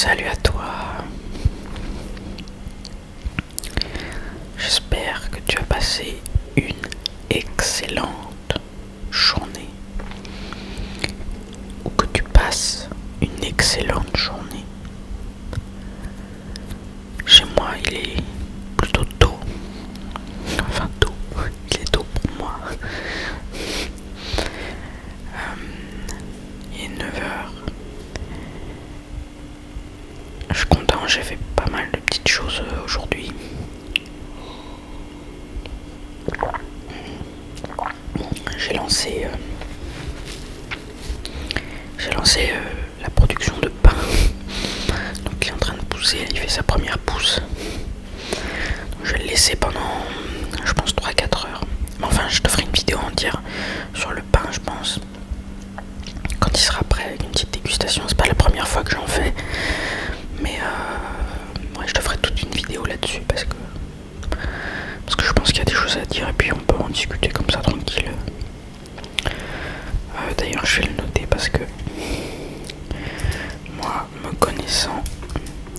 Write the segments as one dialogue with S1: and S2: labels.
S1: Salut à toi. J'espère que tu as passé une excellente journée ou que tu passes une excellente journée. Chez moi, il est plutôt tôt. Enfin tôt, il est tôt pour moi. Il est 9h. Je suis content, j'ai fait pas mal de petites choses aujourd'hui. J'ai lancé la production de pain. Donc il est en train de pousser, il fait sa première pousse. Donc je vais le laisser pendant, je pense, 3-4 heures. Mais enfin, je te ferai une vidéo entière sur le pain, je pense. Quand il sera prêt, avec une petite dégustation. C'est pas la première fois que j'en fais. Mais ouais, je te ferai toute une vidéo là-dessus parce que je pense qu'il y a des choses à dire et puis on peut en discuter comme ça tranquille. D'ailleurs, je vais le noter parce que moi, me connaissant,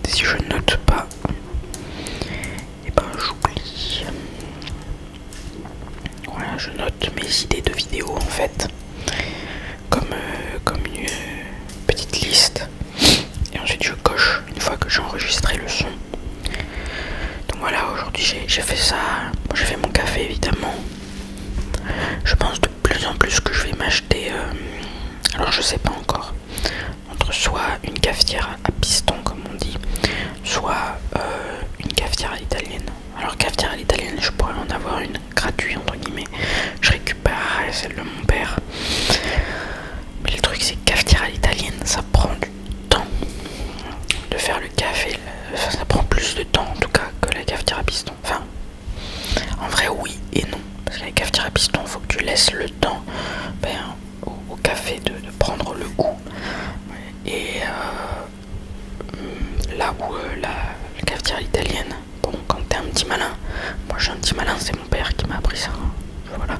S1: si je note pas, et ben j'oublie. Voilà, je note mes idées de vidéos en fait, comme une petite liste. Et ensuite je coche une fois que j'ai enregistré le son. Donc voilà, aujourd'hui j'ai fait ça. J'ai fait mon café évidemment. Je pense de plus en plus que je vais m'acheter, alors je sais pas encore, entre soit une cafetière à piston comme on dit, soit une cafetière à l'italienne. Alors cafetière à l'italienne, je pourrais en avoir une gratuite entre guillemets. Je récupérerai celle de mon père. Mais le truc c'est que cafetière à l'italienne, ça prend du temps de faire le café. Enfin, ça prend plus de temps en tout cas que la cafetière à piston. Enfin, en vrai oui et non. Parce que la cafetière à piston, il faut que tu laisses le temps au café de prendre le goût. Et là où la cafetière italienne, bon, quand t'es un petit malin, moi je suis un petit malin, c'est mon père qui m'a appris ça, hein, voilà.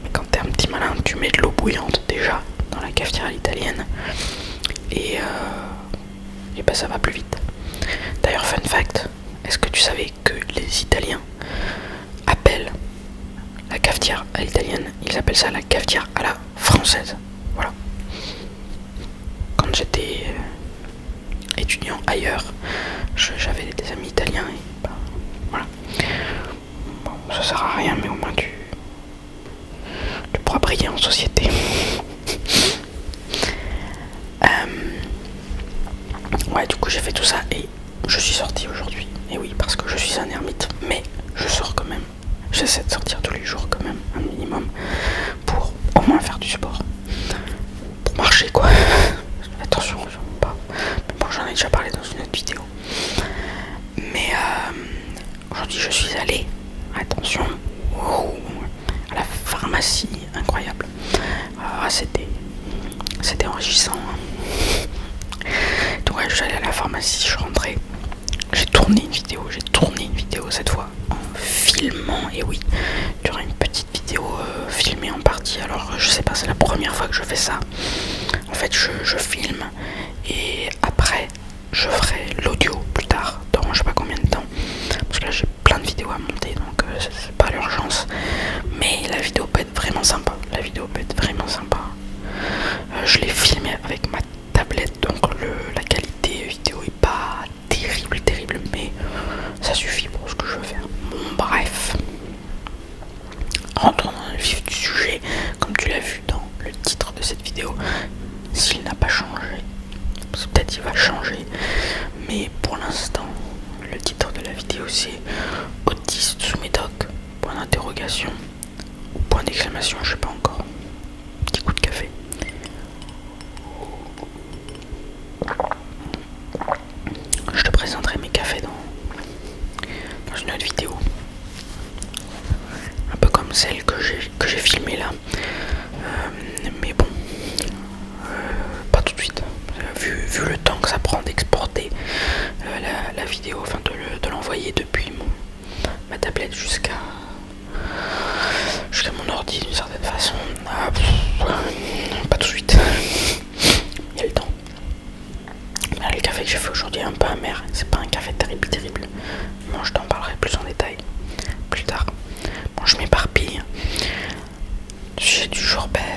S1: Mais quand t'es un petit malin, tu mets de l'eau bouillante déjà dans la cafetière italienne et ben ça va plus vite. D'ailleurs, fun fact, est-ce que tu savais que les Italiens appellent la cafetière à l'italienne, ils appellent ça la cafetière à la française. Voilà. Quand j'étais étudiant ailleurs, j'avais des amis italiens et ben, voilà. Bon, ça sert à rien, mais au moins tu pourras briller en société. Ouais, du coup j'ai fait tout ça et je suis sorti aujourd'hui. Et oui, parce que je suis un ermite, mais je sors quand même. J'essaie de sortir tous les jours quand même, un minimum, pour au moins faire du sport. Pour marcher quoi. Attention, pas. Mais bon, j'en ai déjà parlé dans une autre vidéo. Mais aujourd'hui je suis allé, attention, à la pharmacie, incroyable. C'était enrichissant. Donc ouais, je suis allé à la pharmacie, je suis rentré. J'ai tourné une vidéo cette fois en filmant. Et oui, il y aura une petite vidéo filmée en partie. Alors je sais pas, c'est la première fois que je fais ça. En fait je filme et après je ferai l'audio plus tard, dans je sais pas combien de temps. Parce que là j'ai plein de vidéos à monter, donc c'est pas l'urgence. Mais la vidéo peut être vraiment sympa. Je l'ai filmé avec ma tablette, donc la qualité vidéo est pas terrible, mais ça suffit pour ce que je veux faire. Bon, bref. Rentrons dans le vif du sujet, comme tu l'as vu dans le titre de cette vidéo. S'il n'a pas changé, peut-être il va changer, mais pour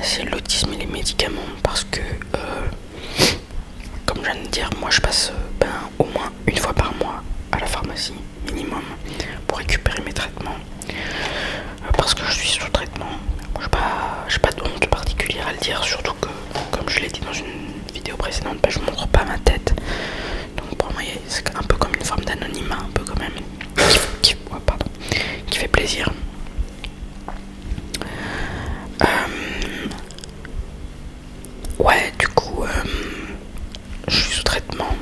S1: c'est l'autisme et les médicaments, parce que comme je viens de dire, moi je passe au moins une fois par mois à la pharmacie minimum pour récupérer mes traitements, parce que je suis sous traitement. Moi, j'ai pas de honte particulière à le dire, surtout que, comme je l'ai dit dans une vidéo précédente, je montre pas ma tête, donc pour moi c'est un peu comme une forme d'anonymat, un peu quand même, qui fait plaisir. Ouais, du coup, je suis sous traitement,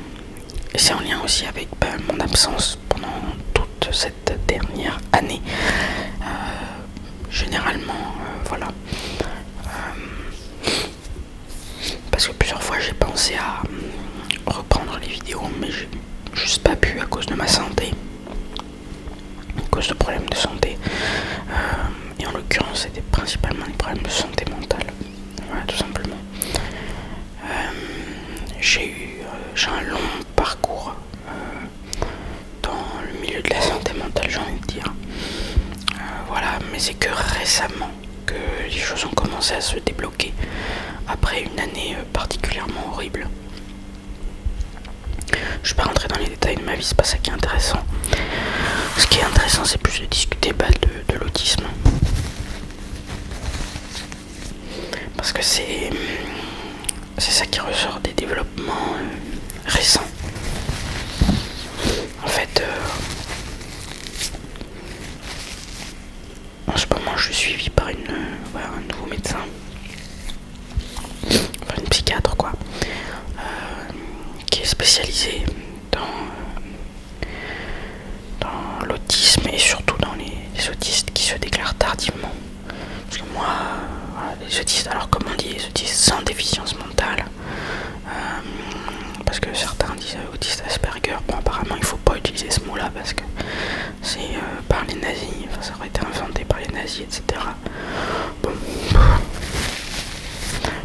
S1: et c'est en lien aussi avec mon absence pendant toute cette dernière année. Généralement, voilà. Parce que plusieurs fois j'ai pensé à reprendre les vidéos, mais j'ai juste pas pu à cause de ma santé, à cause de problèmes de santé. Et en l'occurrence, c'était principalement des problèmes de santé mentale. Voilà, tout simplement. J'ai un long parcours dans le milieu de la santé mentale, j'ai envie de dire. Voilà, mais c'est que récemment que les choses ont commencé à se débloquer après une année particulièrement horrible. Je vais pas rentrer dans les détails de ma vie, c'est pas ça qui est intéressant. Ce qui est intéressant, c'est plus de discuter de l'autisme. Parce que c'est ça qui ressort des développements récents. En fait, en ce moment, je suis suivi par un nouveau médecin, enfin une psychiatre quoi, qui est spécialisée dans l'autisme et surtout dans les autistes qui se déclarent tardivement. Parce que moi, les autistes, alors comme on dit, les autistes sans déficience mentale, parce que certains disent autiste Asperger, bon apparemment il faut pas utiliser ce mot là parce que c'est par les nazis, enfin ça aurait été inventé par les nazis, etc. Bon,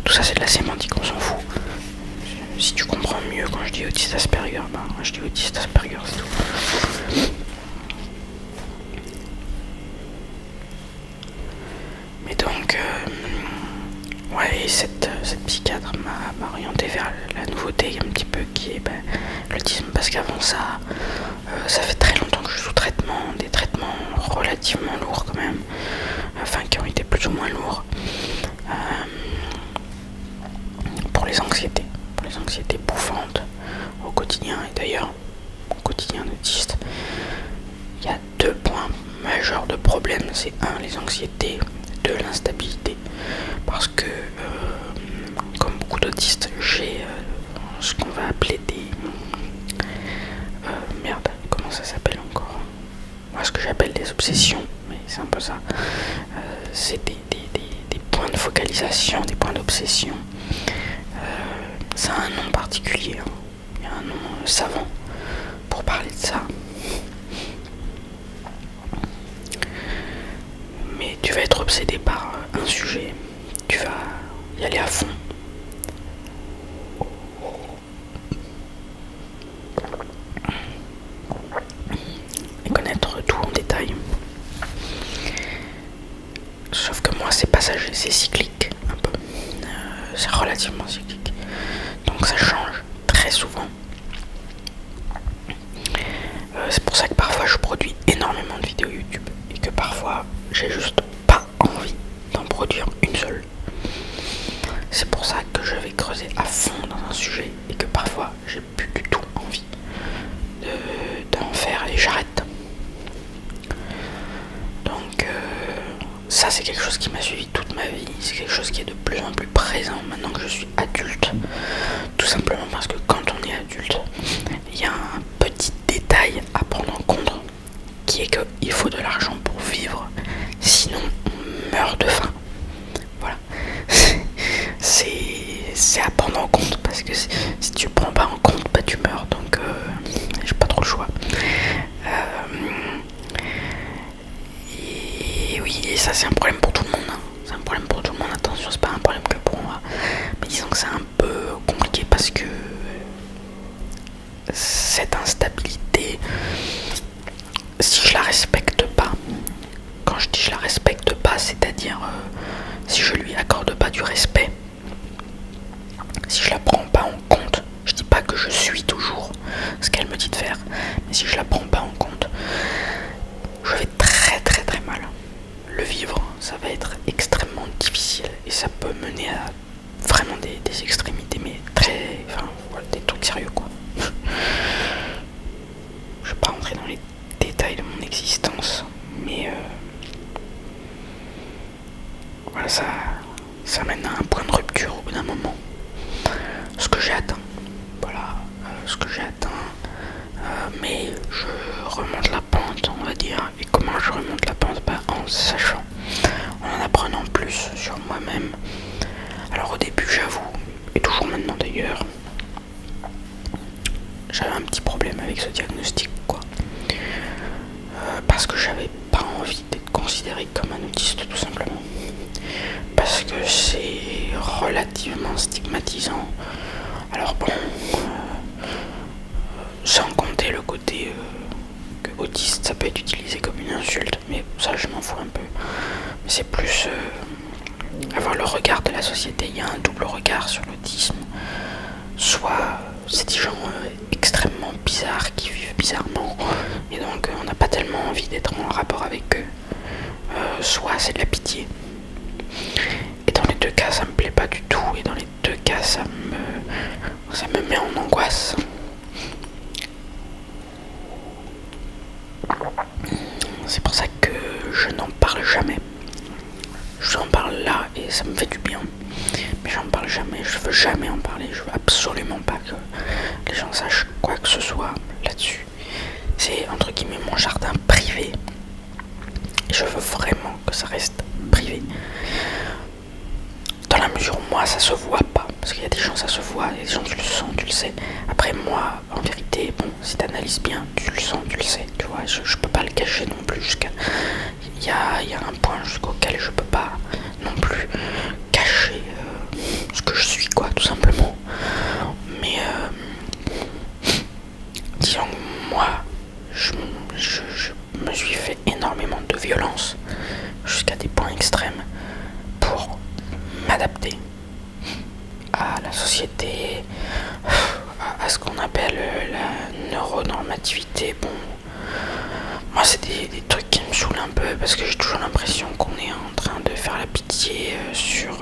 S1: tout ça c'est de la sémantique, on s'en fout. Si tu comprends mieux quand je dis autiste Asperger, je dis autiste Asperger, c'est tout. Mais donc, ouais, cette psychiatre m'a orienté vers la nouveauté un petit peu qui est l'autisme, parce qu'avant ça, ça fait très longtemps que je suis sous traitement, des traitements relativement lourds quand même, enfin qui ont été plus ou moins lourds, pour les anxiétés bouffantes au quotidien. Et d'ailleurs, au quotidien d'autiste, il y a 2 points majeurs de problème. C'est 1, les anxiétés, 2, l'instabilité. Parce que, comme beaucoup d'autistes, j'ai ce qu'on va appeler des... merde, comment ça s'appelle encore? Moi, ce que j'appelle des obsessions, mais c'est un peu ça. C'est des points de focalisation, des points d'obsession. Ça a un nom particulier, hein. Il y a un nom savant pour parler de ça. Mais tu vas être obsédé par un sujet, tu vas y aller à fond. Et connaître tout en détail. Sauf que moi c'est passager, c'est cyclique un peu. C'est relativement cyclique. Donc ça change très souvent. C'est pour ça que parfois je produis énormément de vidéos YouTube et que parfois j'ai juste pas envie d'en produire une seule. C'est pour ça que je vais creuser à fond dans un sujet et que parfois j'ai plus du tout envie d'en faire et j'arrête. Donc ça c'est quelque chose qui m'a suivi toute ma vie, c'est quelque chose qui est de plus en plus présent maintenant que je suis adulte. Tout simplement parce que quand on est adulte, il y a un petit détail à prendre en compte qui est qu'il faut de l'argent pour vivre, sinon on meurt de faim. Voilà. C'est à prendre en compte parce que si tu prends pas en compte, tu meurs. Donc j'ai pas trop le choix. Et oui, et ça c'est un problème pour tout le monde. Hein. C'est un problème pour tout le monde. Attention, c'est pas un problème que pour moi. Mais disons que c'est un peu compliqué parce que cette instabilité, si je la respecte amené à vraiment des extrémités, mais très, enfin, voilà, des trucs sérieux quoi. Je vais pas rentrer dans les détails de mon existence, mais voilà, ça mène à un point de rupture au bout d'un moment. Ce que j'ai atteint, voilà, ce que j'ai atteint, mais je remonte la pente, on va dire. Et comment je remonte la pente? En sachant, en apprenant plus sur moi-même. Alors au début, j'avoue, et toujours maintenant d'ailleurs, j'avais un petit problème avec ce diagnostic, quoi. Parce que j'avais pas envie d'être considéré comme un autiste, tout simplement. Parce que c'est relativement stigmatisant. Alors bon, sans compter le côté que autiste, ça peut être utilisé comme une insulte, mais ça je m'en fous un peu. Mais c'est plus avoir le regard de la société. Il y a un double regard sur l'autisme. Soit c'est des gens extrêmement bizarres qui vivent bizarrement, et donc on n'a pas tellement envie d'être en rapport avec eux. Soit c'est de la pitié. Et dans les deux cas, ça me plaît pas du tout. Et dans les deux cas, ça me met en angoisse. C'est pour ça que je n'en parle jamais. J'en parle là et ça me fait du bien. Mais j'en parle jamais, je veux jamais en parler. Je veux absolument pas que les gens sachent quoi que ce soit là-dessus. C'est entre guillemets mon jardin privé. Et je veux vraiment que ça reste privé. Dans la mesure où moi ça se voit pas. Parce qu'il y a des gens ça se voit, il y a des gens tu le sens, tu le sais. Après moi, en vérité, bon, si t'analyses bien, tu le sens, tu le sais. Tu vois, je peux pas le cacher non plus jusqu'à. Il y a un point jusqu'auquel je peux pas non plus cacher ce que je suis, quoi, tout simplement. Mais disons que moi, je me suis fait énormément de violence jusqu'à des points extrêmes pour m'adapter à la société, à ce qu'on appelle la neuronormativité. Bon, moi c'est des trucs qui me saoulent un peu parce que j'ai toujours l'impression qu'on est en train de faire la pitié sur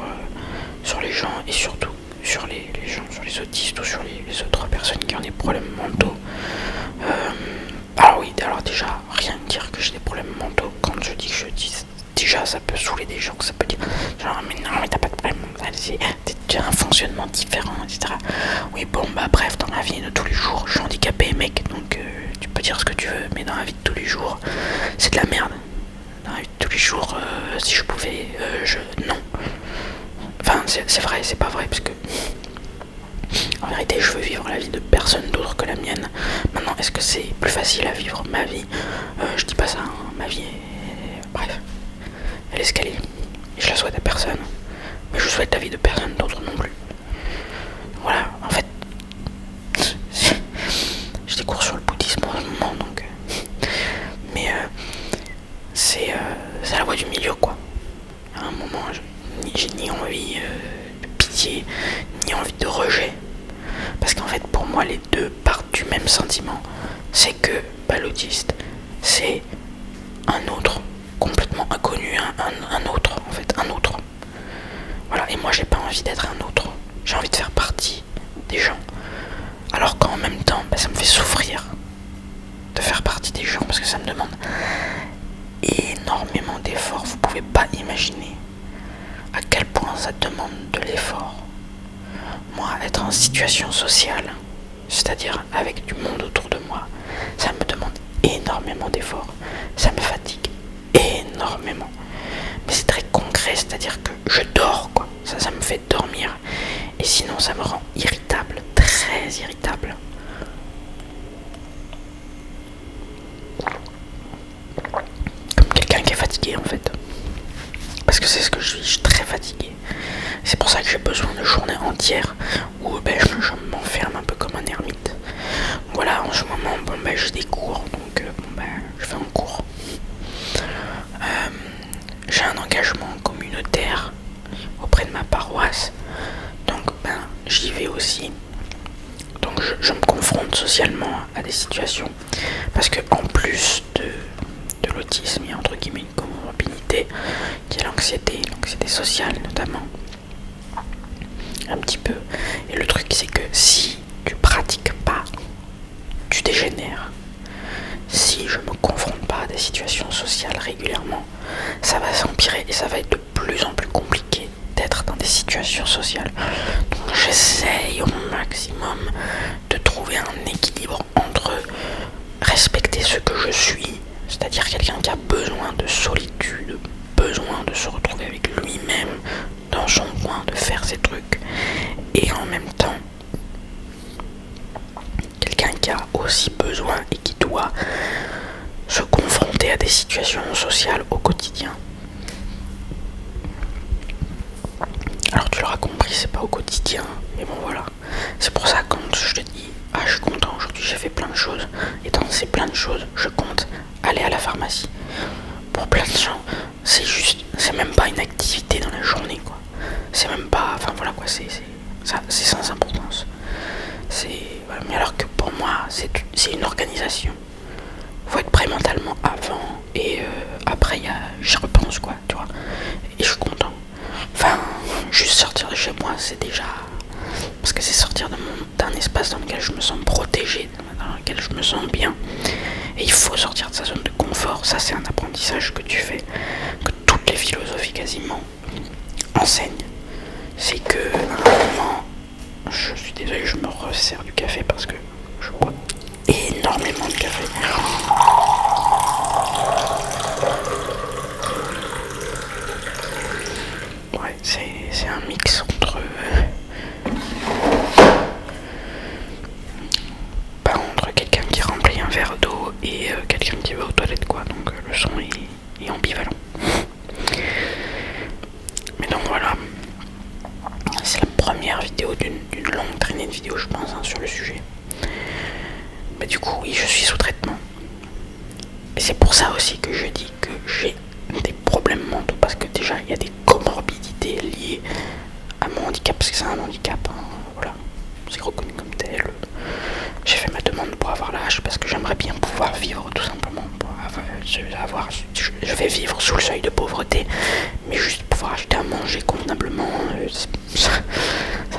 S1: les gens et surtout sur les gens, sur les autistes ou sur les autres personnes qui ont des problèmes mentaux. Alors oui, alors déjà, rien dire que j'ai des problèmes mentaux quand je dis que je suis autiste. Déjà, ça peut saouler des gens, que ça peut dire genre, mais non, mais t'as pas de problème mental, c'est un fonctionnement différent, etc. Oui, bon, bah bref, dans la vie de tous les jours, je suis handicapé, mec, donc tu peux dire ce que tu veux, mais dans la vie de tous les jours, c'est de la merde. Dans la vie de tous les jours, si je pouvais, non. Enfin, c'est vrai, c'est pas vrai, parce que en vérité, je veux vivre la vie de personne d'autre que la mienne. Maintenant, est-ce que c'est plus facile à vivre ma vie? Je dis pas ça, hein. Ma vie est... Bref, elle est ce qu'elle est. Et je la souhaite à personne. Mais je souhaite la vie de personne d'autre non plus. Voilà, en fait, j'ai des cours sur le bouddhisme en ce moment, donc... Mais c'est la voie du milieu, quoi. À un moment, j'ai ni envie de pitié, ni envie de rejet. Parce qu'en fait, pour moi, les deux partent du même sentiment. C'est que l'autiste, c'est un autre, complètement inconnu, un autre, en fait, un autre. Voilà, et moi, j'ai pas envie d'être un autre. J'ai envie de faire partie des gens. Alors qu'en même temps, ça me fait souffrir de faire partie des gens, parce que ça me demande énormément d'efforts. Vous pouvez pas imaginer à quel point ça demande de l'effort. Moi, être en situation sociale, c'est-à-dire avec du monde autour de moi, ça me demande énormément d'efforts. Ça me fatigue énormément. Mais c'est très concret, c'est-à-dire que je dors, quoi. Ça me fait dormir. Et sinon, ça me rend irritable, très irritable. Comme quelqu'un qui est fatigué, en fait. Parce que c'est ce que je suis très fatigué. C'est pour ça que j'ai besoin de journées entières où je m'enferme un peu comme un ermite. Voilà, en ce moment, j'ai des cours, donc je fais un cours. J'ai un engagement communautaire auprès de ma paroisse, donc j'y vais aussi. Donc je me confronte socialement à des situations, parce que en plus de l'autisme, il y a entre guillemets une comorbidité qui est l'anxiété sociale notamment. un petit peu. Et le truc, c'est que si tu pratiques pas, tu dégénères. Si je me confronte pas à des situations sociales régulièrement, ça va s'empirer et ça va être de plus en plus compliqué d'être dans des situations sociales. Donc j'essaye au maximum de trouver un équilibre entre respecter ce que je suis, c'est-à-dire quelqu'un qui a besoin de solitude, besoin de se retrouver avec lui-même dans son coin, de faire ses trucs, et en même temps quelqu'un qui a aussi besoin et qui doit se confronter à des situations sociales au quotidien. Alors tu l'auras compris, c'est pas au quotidien, mais bon voilà. C'est pour ça quand je te dis je suis content aujourd'hui, j'ai fait plein de choses, et dans ces plein de choses, je compte aller à la pharmacie. Pour plein de gens, c'est même pas une activité dans la journée, quoi. C'est même pas, enfin voilà quoi, c'est sans importance. Voilà, mais alors que pour moi, c'est une organisation. Faut être prêt mentalement avant et après j'y repense, quoi, tu vois. Et je suis content. Enfin, juste sortir de chez moi, c'est déjà, parce que c'est sortir d'un espace dans lequel je me sens protégé, dans lequel je me sens bien. Et il faut sortir de sa zone de confort. Ça, c'est un apprentissage que tu fais, que toutes les philosophies quasiment enseignent. C'est que à un moment, je suis désolé, je me resserre du café parce que je bois énormément de café. Ouais, c'est un mix entre quelqu'un qui remplit un verre d'eau et quelqu'un qui va aux toilettes, quoi. Donc le son est ambivalent. Mais donc voilà, c'est la première vidéo d'une longue traînée de vidéos, je pense, sur le sujet. Mais du coup, oui, je suis sous traitement. Et c'est pour ça aussi que je dis que j'ai des problèmes mentaux, parce que déjà, il y a des comorbidités liées à mon handicap, parce que c'est un handicap, hein, voilà, c'est reconnu comme tel. J'ai fait ma demande pour avoir l'âge parce que j'aimerais bien pouvoir vivre, tout simplement. Je vais vivre sous le seuil de pauvreté, mais juste pouvoir acheter à manger convenablement, ça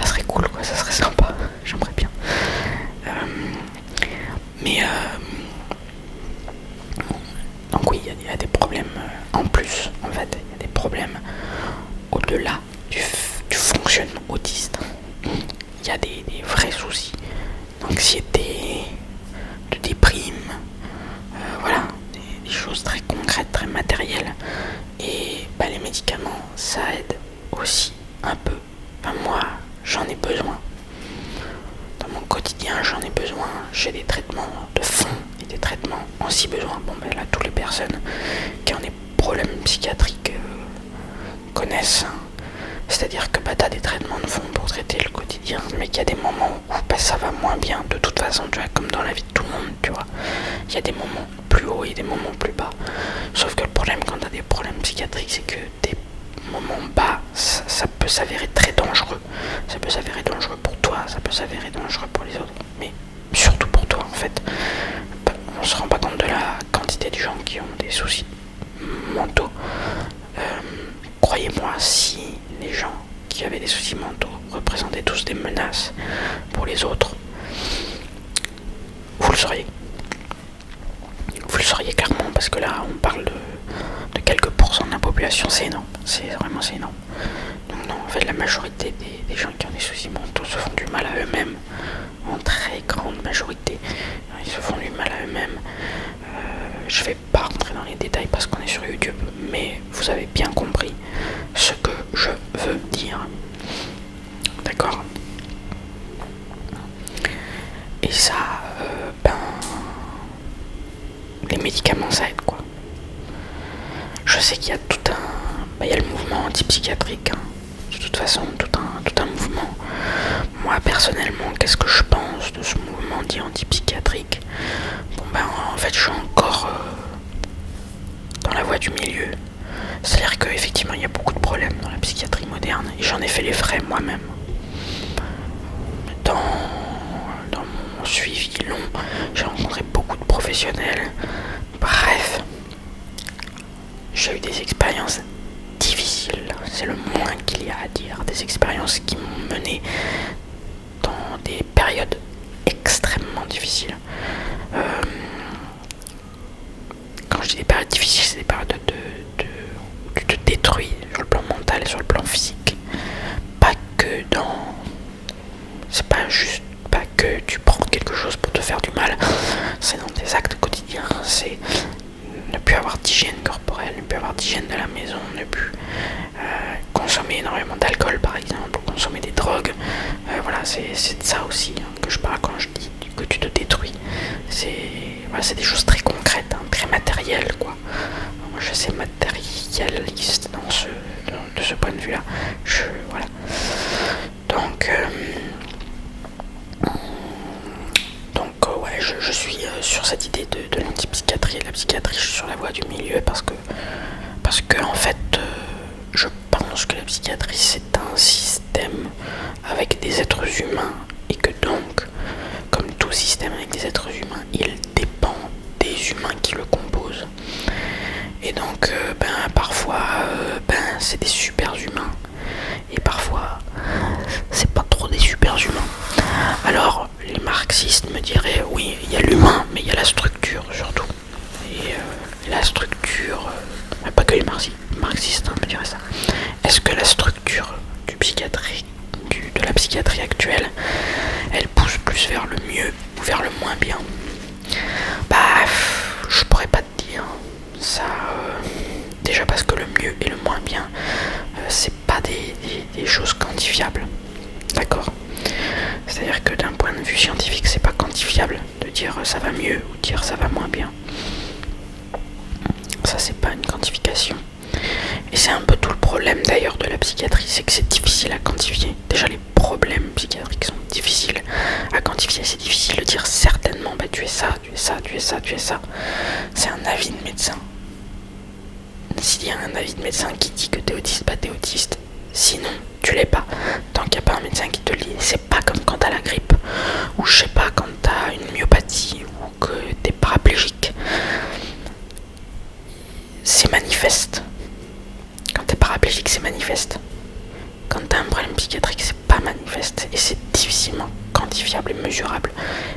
S1: serait cool, quoi, ça serait sympa, j'aimerais bien. Donc oui, il y a des problèmes en plus, en fait, il y a des problèmes au-delà du fonctionnement autiste. Il y a des vrais soucis d'anxiété, de déprime, voilà, des choses très concrètes, très matérielles. Et les médicaments, ça aide aussi un peu. Enfin, moi, j'en ai besoin. Dans mon quotidien, j'en ai besoin. J'ai des traitements de fond et des traitements en si besoin. Bon, là, toutes les personnes qui ont des problèmes psychiatriques connaissent. C'est-à-dire que t'as des traitements de fond pour traiter le quotidien, mais qu'il y a des moments où ça va moins bien. De toute façon, tu vois, comme dans la vie de tout le monde, tu vois. Il y a des moments plus hauts et des moments plus bas. Sauf que le problème quand t'as des problèmes psychiatriques, c'est que des moments bas, ça peut s'avérer très dangereux. Ça peut s'avérer dangereux pour toi, ça peut s'avérer dangereux pour les autres. Mais surtout pour toi, en fait. On se rend pas compte de la quantité de gens qui ont des soucis mentaux. Croyez-moi, si les gens qui avaient des soucis mentaux représentaient tous des menaces pour les autres, vous le sauriez. Vous le sauriez clairement, parce que là, on parle de quelques pourcents de la population, c'est énorme. C'est énorme. Donc non, en fait, la majorité des gens qui ont des soucis mentaux se font du mal à eux-mêmes, en très grande majorité. Ils se font du mal à eux-mêmes. Je vais pas rentrer dans les détails parce qu'on est sur YouTube, mais vous avez bien compris ce que je veux dire. D'accord ? Et ça, les médicaments, ça aide, quoi. Je sais qu'il y a tout un... il y a le mouvement antipsychiatrique, hein. De toute façon, tout un mouvement. Moi, personnellement, qu'est-ce que je pense de ce mouvement dit antipsychiatrique ? En fait, je suis encore dans la voie du milieu. C'est-à-dire qu'effectivement, il y a beaucoup de problèmes dans la psychiatrie moderne, et j'en ai fait les frais moi-même. Dans mon suivi long, j'ai rencontré beaucoup de professionnels. Bref, j'ai eu des expériences difficiles, c'est le moins qu'il y a à dire. Des expériences qui m'ont mené dans des périodes extrêmement difficiles. Quand je dis des périodes difficiles, c'est des périodes où tu te détruis sur le plan mental et sur le plan physique. Pas que dans... C'est pas juste pas que tu prends quelque chose pour te faire du mal, c'est dans tes actes quotidiens, c'est ne plus avoir d'hygiène corporelle, ne plus avoir d'hygiène de la maison, ne plus consommer énormément d'alcool par exemple, ou consommer des drogues. Voilà, c'est de ça aussi que je parle quand je dis que tu te détruis. C'est des choses très concrètes, très matérielles quoi. Moi je suis matérialiste de ce point de vue là. Voilà. Donc ouais, je suis sur cette idée de l'antipsychiatrie et de la psychiatrie. Je suis sur la voie du milieu parce que en fait je pense que la psychiatrie c'est un système avec des êtres humains et que donc comme tout système avec des êtres humains, il dépend des humains qui le composent. Et donc parfois c'est des super humains et parfois c'est pas trop des super humains. Alors les marxistes me diraient oui, il y a l'humain mais il y a la structure surtout. Et la structure, pas que les marxistes me diraient ça. Est-ce que la structure de la psychiatrie actuelle, elle pousse plus vers le mieux ou vers le moins bien? Je pourrais pas te dire ça. Déjà parce que le mieux et le moins bien, c'est pas des choses quantifiables. D'accord? C'est-à-dire que d'un point de vue scientifique, c'est pas quantifiable de dire ça va mieux ou dire ça va moins bien. Ça, c'est pas une quantification. Et c'est un peu tout le problème d'ailleurs de la psychiatrie, c'est que c'est difficile à quantifier. Déjà les problèmes psychiatriques sont difficiles à quantifier, c'est difficile de dire certainement tu es ça, tu es ça, tu es ça, tu es ça. C'est un avis de médecin. S'il y a un avis de médecin qui dit que t'es autiste, t'es autiste. Sinon, tu l'es pas. Tant qu'il n'y a pas un médecin qui te le dit, c'est pas comme quand t'as la grippe, ou je sais pas, quand t'as une myopathie, ou que t'es paraplégique. C'est manifeste. Quand t'es paraplégique, c'est manifeste. Quand t'as un problème psychiatrique, c'est pas manifeste. Et c'est difficilement quantifiable et mesurable.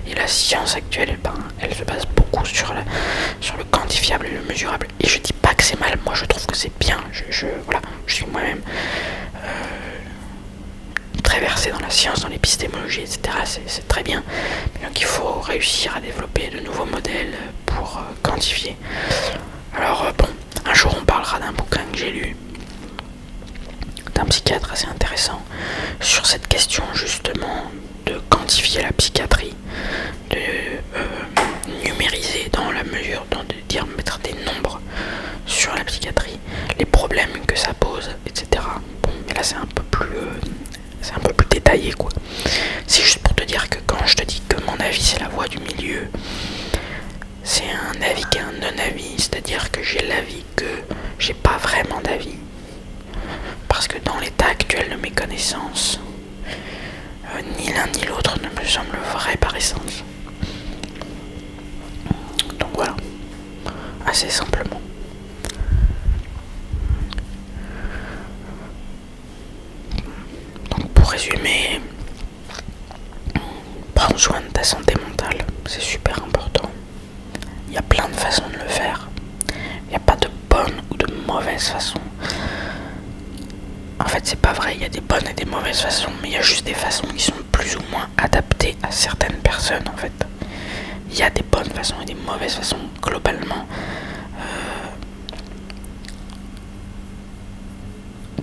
S1: Et la science actuelle, elle se base beaucoup sur le quantifiable et le mesurable. Et je dis pas que c'est mal, moi je trouve que c'est bien. Je suis moi-même très versé dans la science, dans l'épistémologie, etc. C'est très bien. Mais donc il faut réussir à développer de nouveaux modèles pour quantifier. Alors un jour on parlera d'un bouquin que j'ai lu d'un psychiatre assez intéressant sur cette question justement de quantifier la psychiatrie, de numériser dans la mesure, de mettre des nombres sur la psychiatrie, les problèmes que ça pose, etc. Bon, mais là c'est un peu plus détaillé quoi. C'est juste pour te dire que quand je te dis que mon avis c'est la voie du milieu, c'est un avis qui est un non-avis, c'est-à-dire que j'ai l'avis que j'ai pas vraiment d'avis. Parce que dans l'état actuel de mes connaissances, ni l'un ni l'autre ne me semble vrai par essence. Donc voilà, assez simplement. Donc pour résumer, prends soin de ta santé mentale, c'est super important. Il y a plein de façons de le faire. Il n'y a pas de bonne ou de mauvaise façon. En fait, c'est pas vrai, il y a des bonnes et des mauvaises façons, mais il y a juste des façons qui sont plus ou moins adaptées à certaines personnes, en fait. Il y a des bonnes façons et des mauvaises façons, globalement.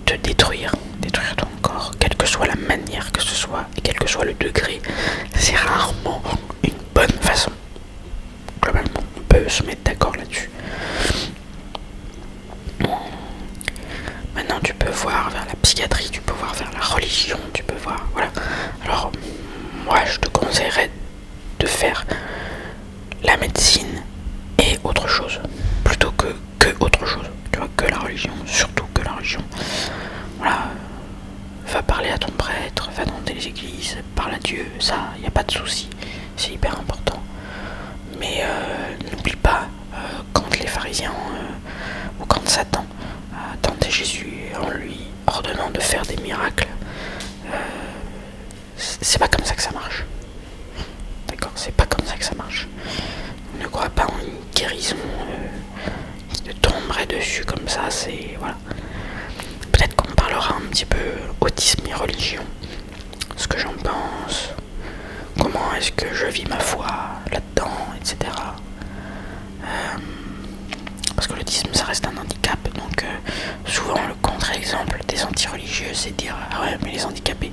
S1: De détruire ton corps, quelle que soit la manière que ce soit, et quel que soit le degré, c'est rarement une bonne façon. Globalement, on peut se mettre d'accord là-dessus. Maintenant, tu peux voir vers la psychiatrie, tu peux voir vers la religion, tu peux voir, voilà. Alors, moi, je te conseillerais de faire la médecine et autre chose, plutôt que autre chose. Tu vois, que la religion, surtout que la religion. Voilà, va parler à ton prêtre, va dans les églises, parle à Dieu, ça, il n'y a pas de souci, c'est hyper important. Mais n'oublie pas, quand les pharisiens, ou quand Satan tentait Jésus en lui ordonnant de faire des miracles. C'est pas comme ça que ça marche. D'accord, c'est pas comme ça que ça marche. Ne crois pas en une guérison qui te tomberait dessus comme ça, c'est... voilà. Peut-être qu'on parlera un petit peu autisme et religion, ce que j'en pense, comment est-ce que je vis ma foi là-dedans, etc. Parce que l'autisme ça reste un handicap, donc souvent le contre-exemple des anti-religieux c'est de dire ah ouais mais les handicapés,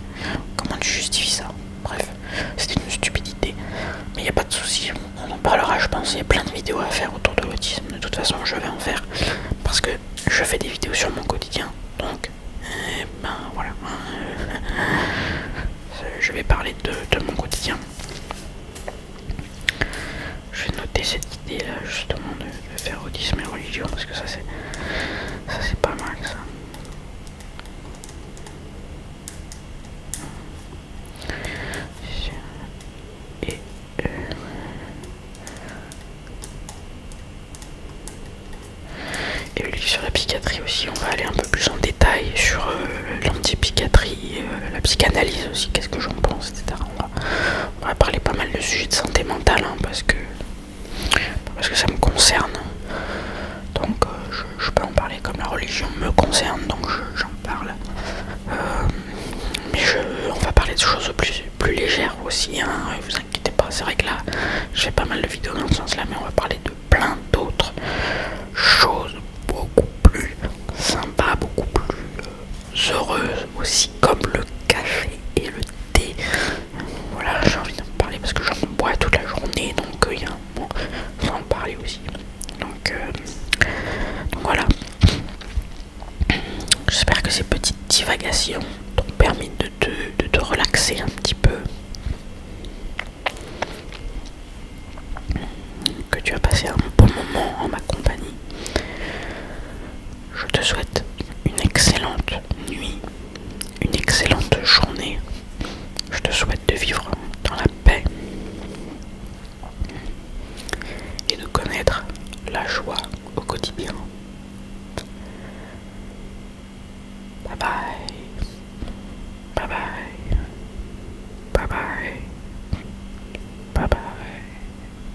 S1: comment tu justifies ça? Bref, c'est une stupidité, mais il n'y a pas de souci, on en parlera je pense, il y a plein de vidéos à faire autour de l'autisme, de toute façon je vais en faire, parce que je fais des vidéos sur mon quotidien, donc ben voilà, je vais parler de mon quotidien. Je vais noter cette idée là justement de faire autisme et religion parce que ça c'est pas mal ça. Et sur la psychiatrie aussi, on va aller un peu plus en détail sur l'antipsychiatrie, la psychanalyse aussi, qu'est-ce que j'en pense, etc. On va parler pas mal de sujets de santé mentale hein, parce que ça me concerne. Donc je peux en parler comme la religion me concerne, donc j'en parle. Mais on va parler de choses plus légères aussi, hein, vous inquiétez pas, c'est vrai que là, je fais pas mal de vidéos dans ce sens-là, mais on va parler de plein d'autres choses beaucoup plus sympas, beaucoup plus heureuses aussi, comme le café et le thé. Voilà, j'ai envie d'en parler parce que j'en bois toute la journée, donc il y a un moment, faut en parler aussi. Donc voilà. J'espère que ces petites divagations t'ont permis de te relaxer un petit peu. Que tu as passé un bon moment en ma compagnie. Je te souhaite une excellente nuit, une excellente journée. Je te souhaite de vivre dans la paix et de connaître la joie au quotidien. Bye bye. Bye bye. Bye bye.